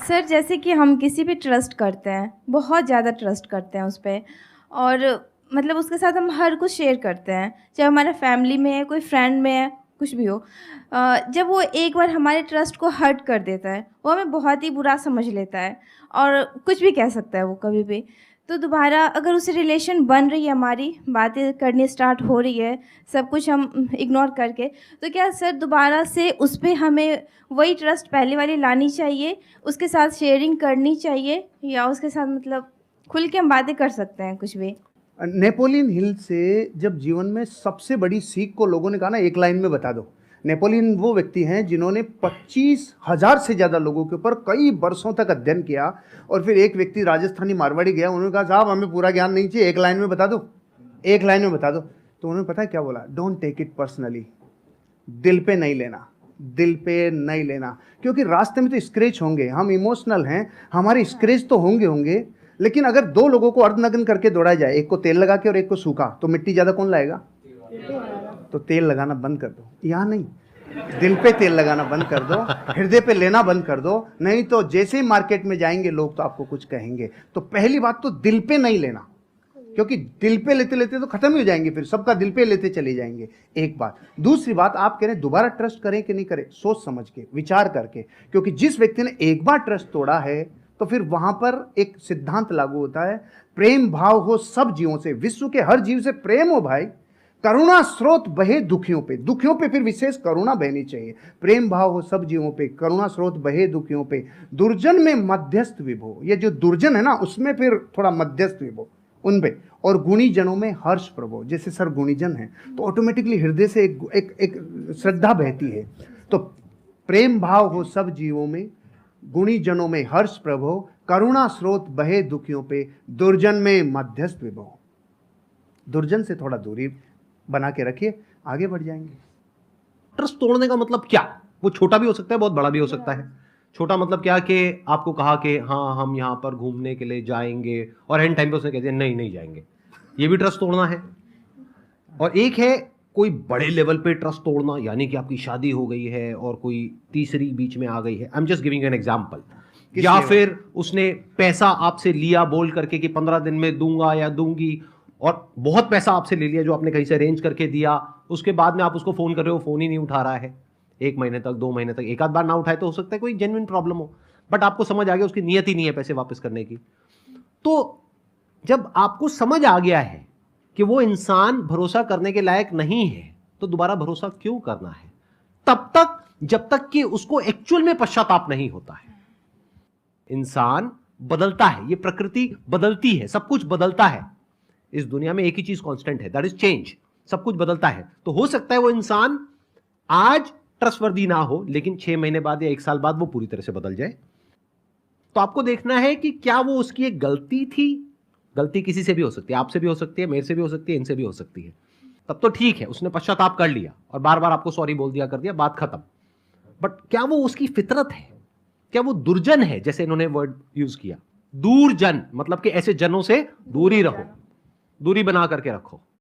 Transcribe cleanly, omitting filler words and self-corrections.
Sir जैसे कि हम किसी पे ट्रस्ट करते हैं, बहुत ज़्यादा ट्रस्ट करते हैं उस पे और मतलब उसके साथ हम हर कुछ शेयर करते हैं, चाहे हमारा फैमिली में है, कोई फ्रेंड में है, कुछ भी हो। जब वो एक बार हमारे ट्रस्ट को हर्ट कर देता है, वो हमें बहुत ही बुरा समझ लेता है और कुछ भी कह सकता है वो कभी भी। तो दोबारा अगर उससे रिलेशन बन रही है हमारी, बातें करनी स्टार्ट हो रही है, सब कुछ हम इग्नोर करके, तो क्या सर दोबारा से उस पे हमें वही ट्रस्ट पहले वाली लानी चाहिए, उसके साथ शेयरिंग करनी चाहिए या उसके साथ मतलब खुल के हम बातें कर सकते हैं कुछ भी? नेपोलियन हिल से जब जीवन में सबसे बड़ी सीख को लोगों ने कहा ना, एक लाइन में बता दो। नेपोलियन वो व्यक्ति हैं जिन्होंने 25,000 से ज़्यादा लोगों के ऊपर कई वर्षों तक अध्ययन किया और फिर एक व्यक्ति राजस्थानी मारवाड़ी गया, उन्होंने कहा साहब हमें पूरा ज्ञान नहीं चाहिए, एक लाइन में बता दो, एक लाइन में बता दो। तो उन्होंने पता है क्या बोला? डोंट टेक इट पर्सनली, दिल पे नहीं लेना, दिल पे नहीं लेना, क्योंकि रास्ते में तो स्क्रैच होंगे, हम इमोशनल हैं, हमारे स्क्रैच तो होंगे होंगे, लेकिन अगर दो लोगों को अर्धनग्न करके दौड़ा जाए, एक को तेल लगा के और एक को सूखा, तो मिट्टी ज़्यादा कौन लाएगा? तो तेल लगाना बंद कर दो, यहाँ नहीं, दिल पे तेल लगाना बंद कर दो, हृदय पे लेना बंद कर दो, नहीं तो जैसे ही मार्केट में जाएंगे लोग तो आपको कुछ कहेंगे। तो पहली बात तो दिल पे नहीं लेना, क्योंकि दिल पे लेते लेते तो खत्म ही हो जाएंगे, फिर सबका दिल पे लेते चले जाएंगे। एक बात। दूसरी बात, आप कह रहे हैं दोबारा ट्रस्ट करें कि नहीं करें, सोच समझ के, विचार करके, क्योंकि जिस व्यक्ति ने एक बार ट्रस्ट तोड़ा है तो फिर वहां पर एक सिद्धांत लागू होता है, प्रेम भाव हो सब जीवों से, विश्व के हर जीव से प्रेम हो भाई, करुणा स्रोत बहे दुखियों पे, दुखियों पे फिर विशेष करुणा बहनी चाहिए, प्रेम भाव हो सब जीवों पे, करुणा स्रोत बहे दुखियों पे, दुर्जन में मध्यस्थ विभो, ये जो दुर्जन है ना उसमें फिर थोड़ा मध्यस्थ विभो उन पे, और गुणी जनों में हर्ष प्रभो, जैसे सर गुणीजन है तो ऑटोमेटिकली हृदय से एक श्रद्धा बहती है। तो प्रेम भाव हो सब जीवों में, गुणी जनों में हर्ष प्रभो, करुणा स्रोत बहे दुखियों पे, दुर्जन में मध्यस्थ विभो। दुर्जन से थोड़ा दूरी बना के रखिए, आगे बढ़ जाएंगे। ट्रस्ट तोड़ने का मतलब क्या? वो छोटा भी हो सकता है, बहुत बड़ा भी हो सकता है। छोटा मतलब क्या कि आपको कहा कि हाँ हम यहाँ पर घूमने के लिए जाएंगे और एंड टाइम पे उसने कह दिया नहीं नहीं जाएंगे, ये भी ट्रस्ट तोड़ना है। और एक है कोई बड़े लेवल पे ट्रस्ट तोड़ना, यानी कि आपकी शादी हो गई है और कोई तीसरी बीच में आ गई है, I am just giving an example. या फिर उसने पैसा आपसे लिया बोल करके कि 15 दिन में दूंगा या दूंगी, और बहुत पैसा आपसे ले लिया जो आपने कहीं से अरेंज करके दिया, उसके बाद में आप उसको फोन कर रहे हो, फोन ही नहीं उठा रहा है 1 महीने तक, 2 महीने तक, एक आध बार ना उठाए तो हो सकता है कोई जेन्युइन प्रॉब्लम हो, बट आपको समझ आ गया उसकी नियत ही नहीं है पैसे वापस करने की। तो जब आपको समझ आ गया है कि वो इंसान भरोसा करने के लायक नहीं है, तो दोबारा भरोसा क्यों करना है? तब तक जब तक कि उसको एक्चुअल में पश्चाताप नहीं होता है। इंसान बदलता है, ये प्रकृति बदलती है, सब कुछ बदलता है। इस दुनिया में एक ही चीज कांस्टेंट है, दैट इज चेंज। सब कुछ बदलता है। तो हो सकता है वो इंसान आज ट्रस्टवर्दी ना हो, लेकिन 6 महीने बाद या 1 साल बाद वो पूरी तरह से बदल जाए। तो आपको देखना है कि क्या वो उसकी एक गलती थी। गलती किसी से भी हो सकती है, आपसे भी हो सकती है, मेरे से भी हो सकती है, इनसे भी हो सकती है। तब तो ठीक है, उसने पश्चाताप कर लिया और बार बार आपको सॉरी बोल दिया, कर दिया, बात खत्म। बट क्या वो उसकी फितरत है? क्या वो दुर्जन है? जैसे इन्होंने वर्ड यूज किया दूरजन, मतलब कि ऐसे जनों से दूरी रहो, दूरी बना करके रखो।